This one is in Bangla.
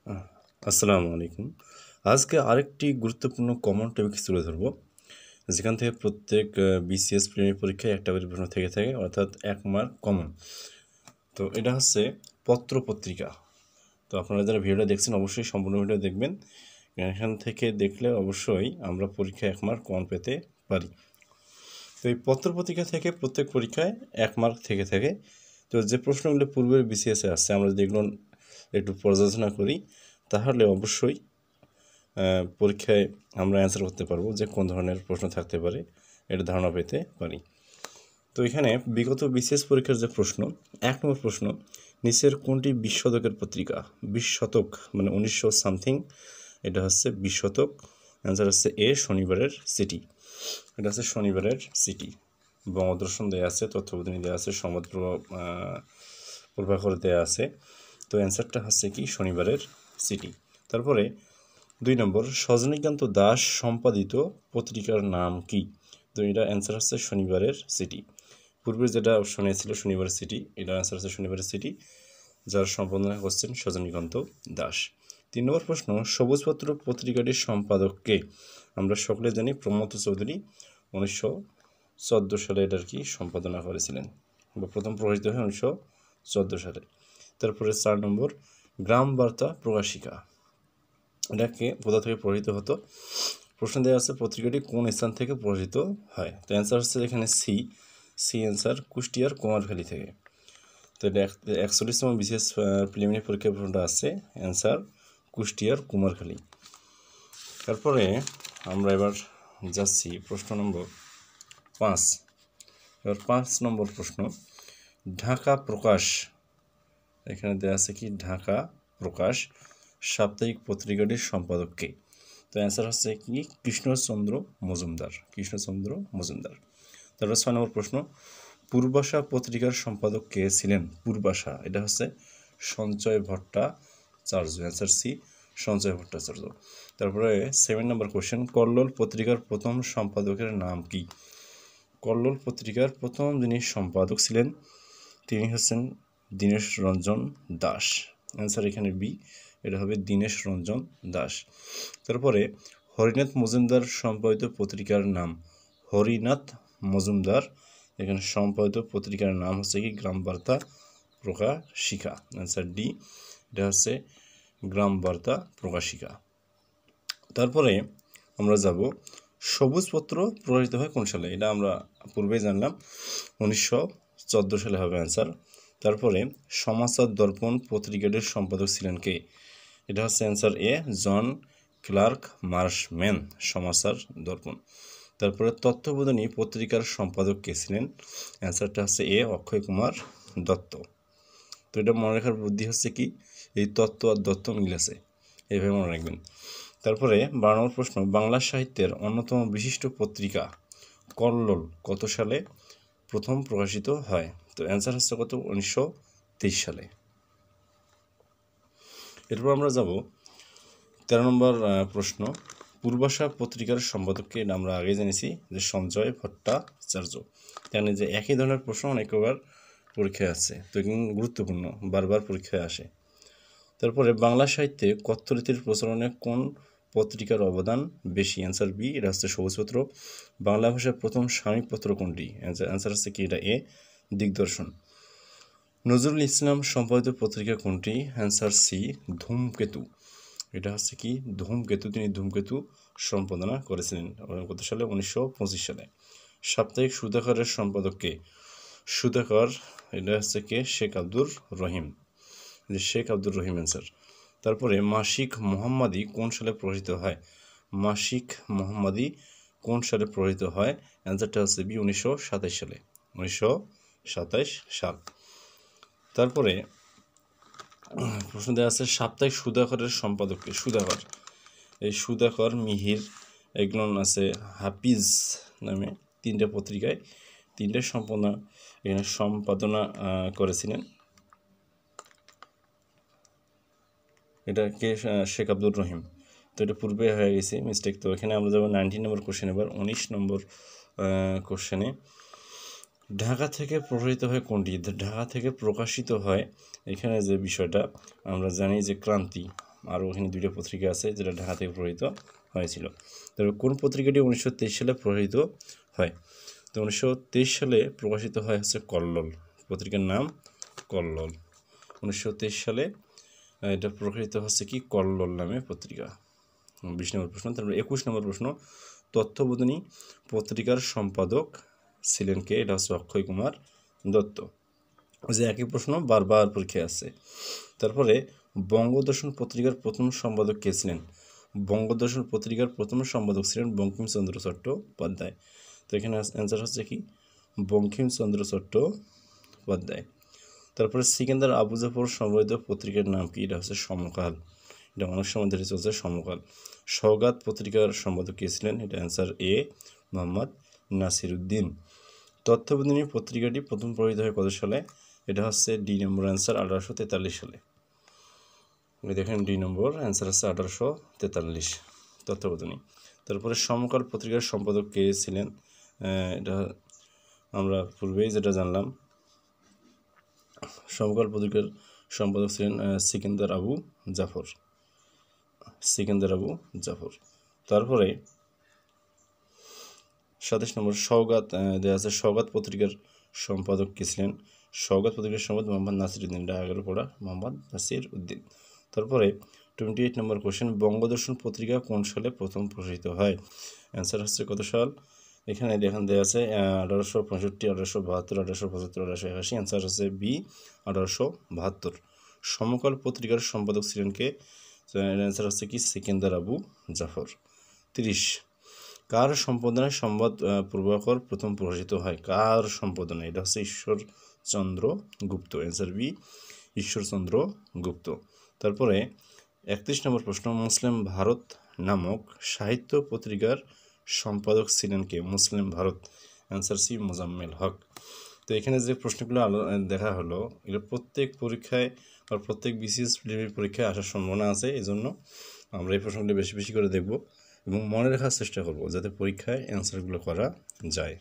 আহ, আসসালামু আলাইকুম। আজকে আরেকটি গুরুত্বপূর্ণ কমন টপিক তুলে ধরবো, যেখান থেকে প্রত্যেক বিসিএস প্রিলিমিনারি পরীক্ষায় একটা করে প্রশ্ন থেকে থাকে, অর্থাৎ 1 মার্ক কমন। তো এটা হচ্ছে পত্রপত্রিকা। তো আপনারা যারা ভিডিওটা দেখছেন অবশ্যই সম্পূর্ণ ভিডিও দেখবেন। এখান থেকে দেখলে অবশ্যই আমরা পরীক্ষায় 1 মার্ক কমন পেতে পারি। তো এই পত্রপত্রিকা থেকে প্রত্যেক পরীক্ষায় 1 মার্ক থেকে থাকে। তো যে প্রশ্নগুলো পূর্বের বিসিএসে আসছে আমরা যেগুলো একটু পর্যালোচনা করি, তাহলে অবশ্যই পরীক্ষায় আমরা অ্যান্সার করতে পারবো যে কোন ধরনের প্রশ্ন থাকতে পারে, এটা ধারণা পেতে পারি। তো এখানে বিগত বিসিএস পরীক্ষার যে প্রশ্ন, 1 নম্বর প্রশ্ন, নিচের কোনটি 20 শতকের পত্রিকা? 20 শতক মানে 1900 সামথিং, এটা হচ্ছে 20 শতক। অ্যান্সার হচ্ছে এ, শনিবারের সিটি। এটা হচ্ছে শনিবারের সিটি। বঙ্গদর্শন দেওয়া আছে, তথ্যবোধিনী দেওয়া আছে, সংবাদ প্রভাকর দেওয়া আছে। তো অ্যান্সারটা হচ্ছে কি শনিবারের সিটি। তারপরে 2 নম্বর, সজনীকান্ত দাস সম্পাদিত পত্রিকার নাম কি? তো এটা অ্যান্সার হচ্ছে শনিবারের সিটি। পূর্বে যেটা অপশনে ছিল শনিবারের সিটি, এটা অ্যান্সার হচ্ছে শনিবারের সিটি, যার সম্পাদনা করছেন সজনীকান্ত দাস। 3 নম্বর প্রশ্ন, সবুজপত্র পত্রিকাটির সম্পাদককে? আমরা সকলে জানি প্রমথ চৌধুরী 1914 সালে এটার কি সম্পাদনা করেছিলেন, বা প্রথম প্রকাশিত হয় 1914 সালে। তারপরে 4 নম্বর, গ্রাম বার্তা প্রকাশিকা, এটাকে কোথা থেকে প্রকাশিত হতো? প্রশ্ন দেওয়া আছে পত্রিকাটি কোন স্থান থেকে প্রকাশিত হয়। তো অ্যান্সার হচ্ছে এখানে সি অ্যান্সার, কুষ্টিয়ার কুমারখালী থেকে। তো এটা 41তম বিসিএস প্রিলিমিনারি পরীক্ষার প্রশ্নটা আছে, অ্যান্সার কুষ্টিয়ার কুমারখালী। তারপরে আমরা এবার যাচ্ছি প্রশ্ন নম্বর 5। এবার 5 নম্বর প্রশ্ন, ঢাকা প্রকাশ, এখানে দেওয়া আছে কি ঢাকা প্রকাশ সাপ্তাহিক পত্রিকাটির সম্পাদককে? তো অ্যান্সার হচ্ছে কি কৃষ্ণচন্দ্র মজুমদার। তারপর 6 নম্বর প্রশ্ন, পূর্বাশা পত্রিকার সম্পাদক কে ছিলেন? পূর্বাশা, এটা হচ্ছে সঞ্চয় ভট্টাচার্য। অ্যান্সার সি, সঞ্চয় ভট্টাচার্য। তারপরে 7 নম্বর কোশ্চেন, কল্লোল পত্রিকার প্রথম সম্পাদকের নাম কি? কল্লোল পত্রিকার প্রথম যিনি সম্পাদক ছিলেন তিনি হচ্ছেন দীনেশ রঞ্জন দাস। অ্যান্সার এখানে বি, এটা হবে দীনেশ রঞ্জন দাস। তারপরে হরিনাথ মজুমদার সম্পাদিত পত্রিকার নাম? হরিনাথ মজুমদার এখানে সম্পাদিত পত্রিকার নাম হচ্ছে কি গ্রাম বার্তা প্রকাশিকা। অ্যান্সার ডি, এটা হচ্ছে গ্রাম বার্তা প্রকাশিকা। তারপরে আমরা যাব সবুজপত্র প্রকাশিত হয় কোন সালে? এটা আমরা পূর্বেই জানলাম 1914 সালে হবে অ্যান্সার। তারপরে সমাচার দর্পণ পত্রিকাটির সম্পাদক ছিলেন কে? এটা হচ্ছে অ্যান্সার এ, জন ক্লার্ক মার্শম্যান, সমাচার দর্পণ। তারপরে তথ্যবোধিনী পত্রিকার সম্পাদক কে ছিলেন? অ্যান্সারটা হচ্ছে এ, অক্ষয় কুমার দত্ত। তো এটা মনে রাখার বুদ্ধি হচ্ছে কি এই তত্ত্ব আর দত্ত মিল আছে, এইভাবে মনে রাখবেন। তারপরে 12 নম্বর প্রশ্ন, বাংলা সাহিত্যের অন্যতম বিশিষ্ট পত্রিকা কল্লোল কত সালে প্রথম প্রকাশিত হয়? তো অ্যান্সার হচ্ছে কত 1923 সালে। এরপর আমরা যাব 13 নম্বর প্রশ্ন, পূর্বাশা পত্রিকার সম্পাদককে? এটা আমরা আগে জেনেছি যে সঞ্জয় ভট্টাচার্য। জানি যে একই ধরনের প্রশ্ন অনেকবার পরীক্ষায় আসছে, তো গুরুত্বপূর্ণ, বারবার পরীক্ষায় আসে। তারপরে বাংলা সাহিত্যে কথ্যরীতির প্রচলনে কোন পত্রিকার অবদান বেশি? অ্যান্সার বি, এটা হচ্ছে সবুজপত্র। বাংলা ভাষার প্রথম সাময়িক পত্র কোনটি? অ্যান্সার হচ্ছে কি এটা এ, দিগদর্শন। নজরুল ইসলাম সম্পাদিত পত্রিকা কোনটি? অ্যান্সার সি, ধূমকেতু। এটা হচ্ছে কি ধূমকেতু, তিনি ধূমকেতু সম্পাদনা করেছিলেন কত সালে? 1925 সালে। সাপ্তাহিক সুধাকরের সম্পাদককে? সুধাকর, এটা হচ্ছে কে শেখ আব্দুর রহিম, শেখ আব্দুর রহিম অ্যান্সার। তারপরে মাসিক মোহাম্মদী কোন সালে প্রকাশিত হয়? মাসিক মোহাম্মদী কোন সালে প্রকাশিত হয়? অ্যান্সারটা হচ্ছে বি, 1927 সালে, 1927 সাল। তারপরে প্রশ্ন দেওয়া আছে সাপ্তাহিক সুধাকরের সম্পাদককে? সুধাকর, এই সুধাকর, মিহির, এগুলো আছে হাফিজ নামে 3টে পত্রিকায় 3টে সম্পাদনা করেছিলেন। এটাকে শেখ আব্দুর রহিম। তো এটা পূর্বে হয়ে গেছে মিস্টেক। তো এখানে আমরা যাবো 19 নম্বর কোশ্চেন। এবার 19 নম্বর কোশ্চেনে, ঢাকা থেকে প্রকাশিত হয় কোনটি? ঢাকা থেকে প্রকাশিত হয়, এখানে যে বিষয়টা আমরা জানি যে ক্রান্তি, আরও এখানে 2টা পত্রিকা আছে যেটা ঢাকা থেকে প্রকাশিত হয়েছিল। তবে কোন পত্রিকাটি 1923 সালে প্রকাশিত হয়? তো 1923 সালে প্রকাশিত হয় হচ্ছে কল্লোল, পত্রিকার নাম কল্লোল। 1923 সালে এটা প্রকাশিত হচ্ছে কি কল্লোল নামে পত্রিকা। 20 নম্বর প্রশ্ন। তারপরে 21 নম্বর প্রশ্ন, তথ্যবোধিনী পত্রিকার সম্পাদক ছিলেন কে? এটা হচ্ছে অক্ষয় কুমার দত্ত। যে একই প্রশ্ন বারবার পরীক্ষায় আসছে। তারপরে বঙ্গদর্শন পত্রিকার প্রথম সম্পাদক কে ছিলেন? বঙ্গদর্শন পত্রিকার প্রথম সম্পাদক ছিলেন বঙ্কিমচন্দ্র চট্টোপাধ্যায়। তো এখানে অ্যান্সার হচ্ছে কি বঙ্কিমচন্দ্র চট্টোপাধ্যায়। তারপরে সিকান্দার আবু জাফর সংবলিত পত্রিকার নাম কি? এটা হচ্ছে সমকাল। এটা অনেক সময় ধরে চলছে সমকাল। সওগাত পত্রিকার সম্পাদক কে ছিলেন? এটা অ্যান্সার এ মোহাম্মদ নাসিরউদ্দিন। তথ্যবোধিনী পত্রিকাটি প্রথম প্রকাশিত হয় কত সালে? এটা হচ্ছে ডি নম্বর অ্যান্সার 1843 সালে। দেখেন ডি নম্বর অ্যান্সার হচ্ছে 1843 তথ্যবোধিনী। তারপরে সমকাল পত্রিকার সম্পাদক কে ছিলেন? এটা আমরা পূর্বেই যেটা জানলাম, সমকাল পত্রিকার সম্পাদক ছিলেন সিকান্দার আবু জাফর। তারপরে 27 নম্বর সওগাত দেওয়া আছে, সওগাত পত্রিকার সম্পাদক কে ছিলেন? সওগাত পত্রিকার সম্পাদক মোহাম্মদ নাসিরউদ্দিন। এটা আগের পড়া মোহাম্মদ নাসিরউদ্দিন। তারপরে 28 নম্বর কোশ্চেন, বঙ্গদর্শন পত্রিকা কোন সালে প্রথম প্রকাশিত হয়? অ্যান্সার হচ্ছে কত সাল? এখানে দেখেন দেওয়া আছে 1865, 1872, 1875, 1881। অ্যান্সার হচ্ছে বি 1872। সমকাল পত্রিকার সম্পাদক ছিলেন কে? অ্যান্সার হচ্ছে কি সিকান্দার আবু জাফর। 30 কার সম্পাদনায় সংবাদ প্রভাকর প্রথম প্রকাশিত হয়? কার সম্পাদনায়? এটা হচ্ছে ঈশ্বরচন্দ্র গুপ্ত। অ্যান্সার বি ঈশ্বরচন্দ্র গুপ্ত। তারপরে 31 নম্বর প্রশ্ন, মুসলিম ভারত নামক সাহিত্য পত্রিকার সম্পাদক ছিলেন কে? মুসলিম ভারত। Answer C Mozammel Haque. তো এখানে যে প্রশ্নগুলো দেখা হলো এগুলো প্রত্যেক পরীক্ষায় বা প্রত্যেক বিসিএস প্রিলিমিনারি পরীক্ষায় আসার সম্ভাবনা আছে। এই জন্য আমরা এই প্রশ্নগুলো বেশি বেশি করে দেখব এবং মনে রাখার চেষ্টা করব যাতে পরীক্ষায় অ্যান্সারগুলো করা যায়।